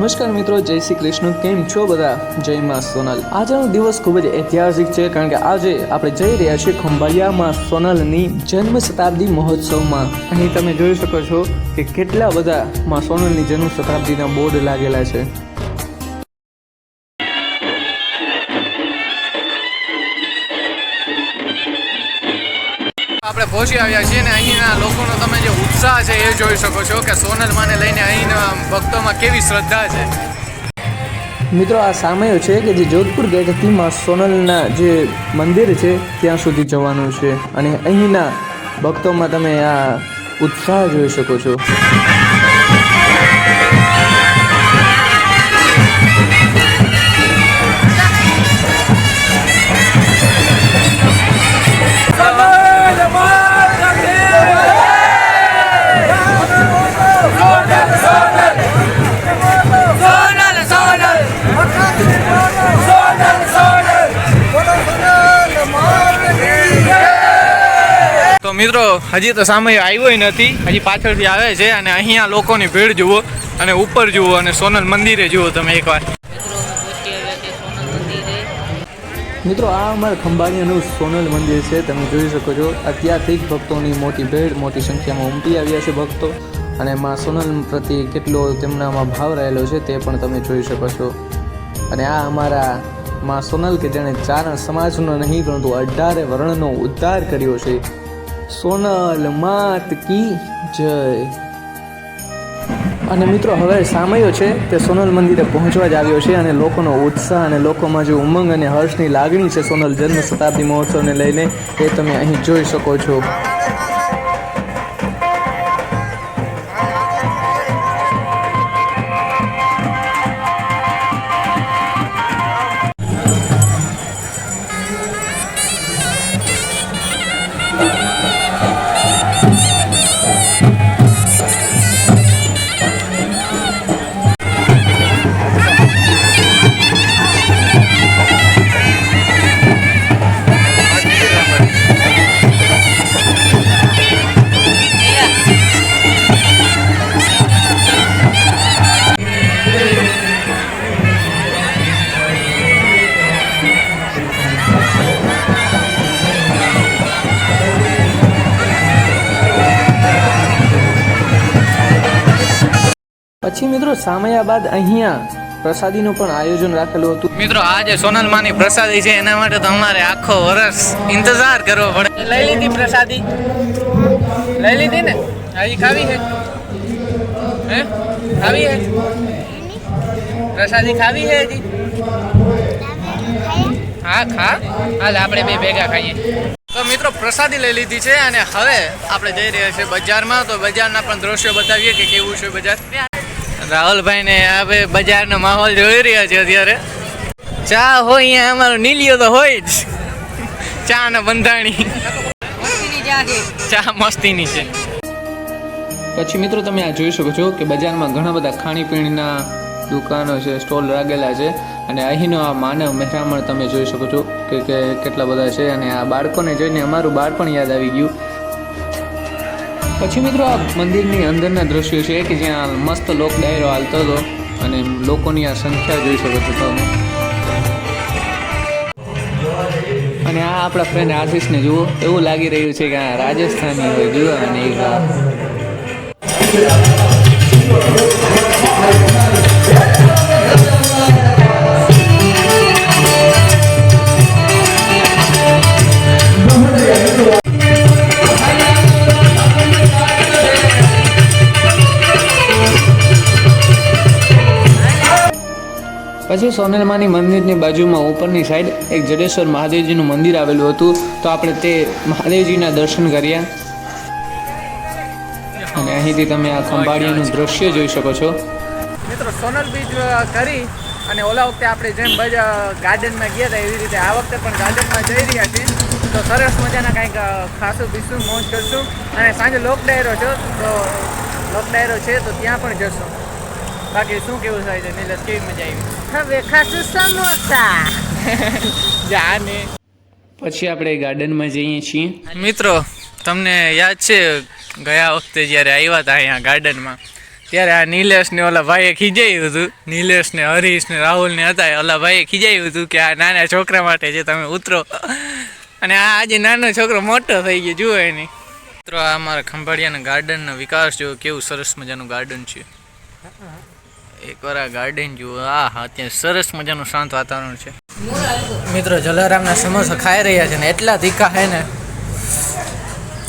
નમસ્કાર મિત્રો, જય શ્રી કૃષ્ણ. કેમ છો બધા? જય માં સોનલ. આજનો દિવસ ખૂબ જ ઐતિહાસિક છે, કારણ કે આજે આપણે જઈ રહ્યા છીએ ખંભાળિયા માં સોનલની જન્મ શતાબ્દી મહોત્સવમાં. અહીં તમે જોઈ શકો છો કે કેટલા બધા માં સોનલની જન્મ શતાબ્દીના બોર્ડ લાગેલા છે. આપણે પહોંચી આવ્યા છીએ ને અહીંના લોકોનો તમે જે ઉત્સાહ છે એ જોઈ શકો છો કે સોનલ માને લઈને અહીંના ભક્તોમાં કેવી શ્રદ્ધા છે. મિત્રો, આ સામયો છે કે જે જોધપુર ગેટથી માં સોનલના જે મંદિર છે ત્યાં સુધી જવાનું છે, અને અહીંના ભક્તોમાં તમે આ ઉત્સાહ જોઈ શકો છો. તો મિત્રો, હજી તો સામે આવ્યો નથી, હજી પાછળથી આવે છે. અને અહીંયા લોકોની ભીડ જુઓ, અને ઉપર જુઓ, અને સોનલ મંદિરે જુઓ તમે એકવાર. મિત્રો, આ અમારા ખંભાળિયાનું સોનલ મંદિર છે, તમે જોઈ શકો છો. અત્યારથી જ ભક્તોની મોટી ભીડ, મોટી સંખ્યામાં ઉમટી આવ્યા છે ભક્તો, અને માં સોનલ પ્રત્યે કેટલો તેમનામાં ભાવ રહેલો છે તે પણ તમે જોઈ શકો છો. અને આ અમારા માં સોનલ કે જેણે ચારણ સમાજનો નહીં પરંતુ 18 વર્ણનો ઉદ્ધાર કર્યો છે. સોનલ માત કી જય. અને મિત્રો, હવે સામયો છે તે સોનલ મંદિરે પહોંચવા જ આવ્યો છે, અને લોકોનો ઉત્સાહ અને લોકોમાં જે ઉમંગ અને હર્ષની લાગણી છે સોનલ જન્મ શતાબ્દી મહોત્સવને લઈને, એ તમે અહીં જોઈ શકો છો. પછી મિત્રો, સામયા બાદ અહીંયા પ્રસાદીનું પણ આયોજન રાખેલું હતું. મિત્રો, આ જે સોનલ માની પ્રસાદી છે એના માટે તો અમારે આખો વર્ષ ઇંતજાર કરવો પડે. લઈ લીધી પ્રસાદી? લઈ લીધી ને? હજી ખાવી છે? હે, ખાવી છે પ્રસાદી? ખાવી છે હજી? હા, ખા. હાલ આપણે બે ભેગા ખાઈએ. તો મિત્રો, પ્રસાદી લઈ લીધી છે, અને હવે આપણે જઈ રહ્યા છીએ બજારમાં. તો બજારના પણ દ્રશ્યો બતાવીએ કે કેવું છે બજાર. રાહુલભાઈ ને હવે બજારનો માહોલ જોઈ રહ્યા છે અત્યારે. ચા હોય અહીંયા, અમારો નીલિયો તો હોય જ. ચા ને બંધાણી ચા મસ્તીની છે. પછી મિત્રો, તમે આ જોઈ શકો છો કે બજારમાં ઘણા બધા ખાણીપીણીના દુકાનો છે, સ્ટોલ લાગેલા છે, અને અહીંનો આ માનવ મહેરામણ તમે જોઈ શકો છો કે કેટલા બધા છે. અને આ બાળકોને જોઈને અમારું બાળપણ યાદ આવી ગયું. પછી મિત્રો, આ મંદિરની અંદરના દ્રશ્યો છે કે જ્યાં મસ્ત લોક ડાયરો હાલતો હતો, અને લોકોની આ સંખ્યા જોઈ શકો છો તમે. અને આ આપણા ફ્રેન્ડ આશીષને જુઓ, એવું લાગી રહ્યું છે કે આ રાજસ્થાની હોય. જુઓ, અને પછી સોનલમાની મંદિરની બાજુમાં ઉપરની સાઈડ એક જડેશ્વર મહાદેવજીનું મંદિર આવેલું હતું, તો આપણે તે મહાદેવજીના દર્શન કર્યા. અને અહીંથી તમે આ ખંભાળિયાનું દ્રશ્ય જોઈ શકો છો. મિત્રો, સોનલ બીચ કરી અને ઓલા વખતે આપણે જેમ ગાર્ડનમાં ગયા હતા એવી રીતે આ વખતે પણ ગાર્ડનમાં જઈ રહ્યા છીએ. તો સરસ મજાના કંઈક ખાસું પીશું, મોજ કરશું, અને સાંજે લોક ડાયરો છે તો ત્યાં પણ જશું. બાકી શું કેવું થાય છે નીલસ, કેવી મજા આવી? હવે ખાસું સમોસા જાને. પછી આપણે ગાર્ડનમાં જઈએ છીએ. મિત્રો, તમને યાદ છે ગયા વખતે જ્યારે આવ્યા હતા અહીંયા ગાર્ડનમાં, ત્યારે આ નિલેશ ને ઓલા ભાઈએ ખીજાયું હતું, નિલેશ ને હરીશ ને રાહુલ ને હતા, ઓલા ભાઈએ ખીજાયું હતું કે આ નાના છોકરા માટે છે, તમે ઉતરો. અને આ આજે નાનો છોકરો મોટો થઈ ગયો, જુઓ એની. મિત્રો આ અમારા ખંભાળિયાના ગાર્ડનનો વિકાસ જુઓ, કેવું સરસ મજાનું ગાર્ડન છે. એકવાર આ ગાર્ડન જુઓ, હા ત્યાં સરસ મજાનું શાંત વાતાવરણ છે. મિત્રો જલારામના સમોસા ખાઈ રહ્યા છે ને એટલા તીખા છે ને,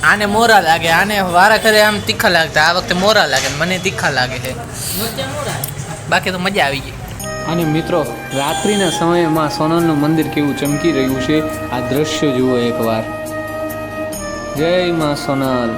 આને મોરા લાગે, આને વારા કરે આમ તીખા લાગતા, આ વખતે મોરા લાગે, મને તીખા લાગે છે, બાકી તો મજા આવી ગઈ. અને મિત્રો રાત્રિના સમયમાં સોનલનું મંદિર કેવું ચમકી રહ્યું છે, આ દ્રશ્ય જુઓ એકવાર. જય માં સોનલ.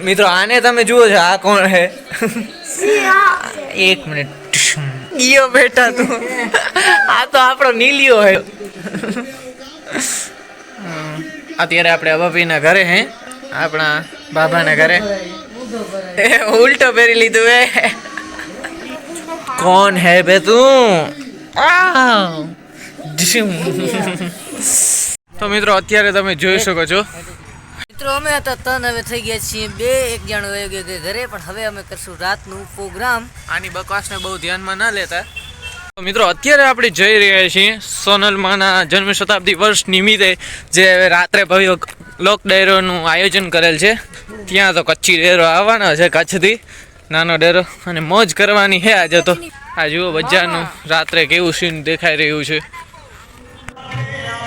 મિત્રો આને તમે જુઓ છો, આ કોણ છે? એક મિનિટ, ગયો બેટા તું, આ તો આપણો નીલિયો છે. અત્યારે આપણે અભાભીના ઘરે હે, આપણા બાબાના ઘરે. ઉલટો પહેરી લીધું હે. કોણ હે બે તું? તો મિત્રો અત્યારે તમે જોઈ શકો છો, મિત્રો અમે હતા તન હવે થઈ ગયા છીએ 2-1 જણ વયો ગયો ઘરે, પણ હવે અમે કરશું રાતનું પ્રોગ્રામ. આની બકવાસને બહુ ધ્યાનમાં ના લેતા. તો મિત્રો અત્યારે આપણે જઈ રહ્યા છીએ સોનલમાના જન્મ શતાબ્દી વર્ષ નિમિત્તે જે રાત્રે ભવ્ય લોક ડાયરોનું આયોજન કરેલ છે, ત્યાં તો કચ્છી ડેરો આવવાનો છે, કચ્છથી નાનો ડેરો, અને મોજ કરવાની છે આજે. તો આ જુઓ બજારનું રાત્રે કેવું સીન દેખાઈ રહ્યું છે.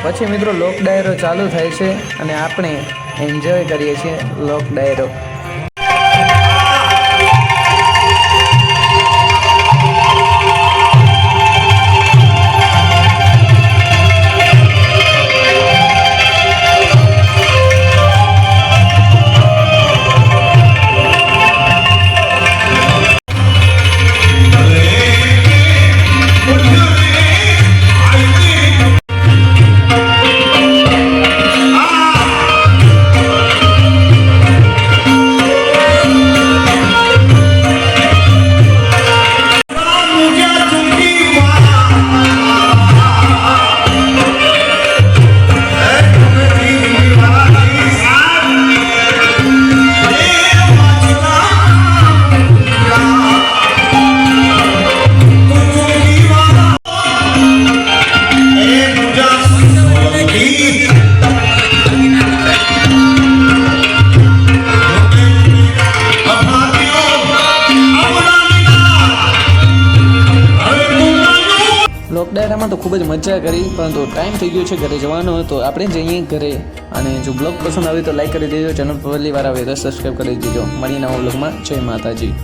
પછી મિત્રો લોક ડાયરો ચાલુ થાય છે અને આપણે એન્જોય કરીએ છીએ લોક ડાયરો. લોક ડાયરામાં તો ખૂબ જ મજા કરી, પરંતુ ટાઈમ થઈ ગયો છે ઘરે જવાનો, તો આપણે જઈએ ઘરે. અને જો બ્લોગ પસંદ આવે તો લાઈક કરી દેજો, ચેનલ પર પહેલી વાર આવે તો સબસ્ક્રાઈબ કરી દેજો. મળીએ નવા બ્લોગમાં. જય માતાજી.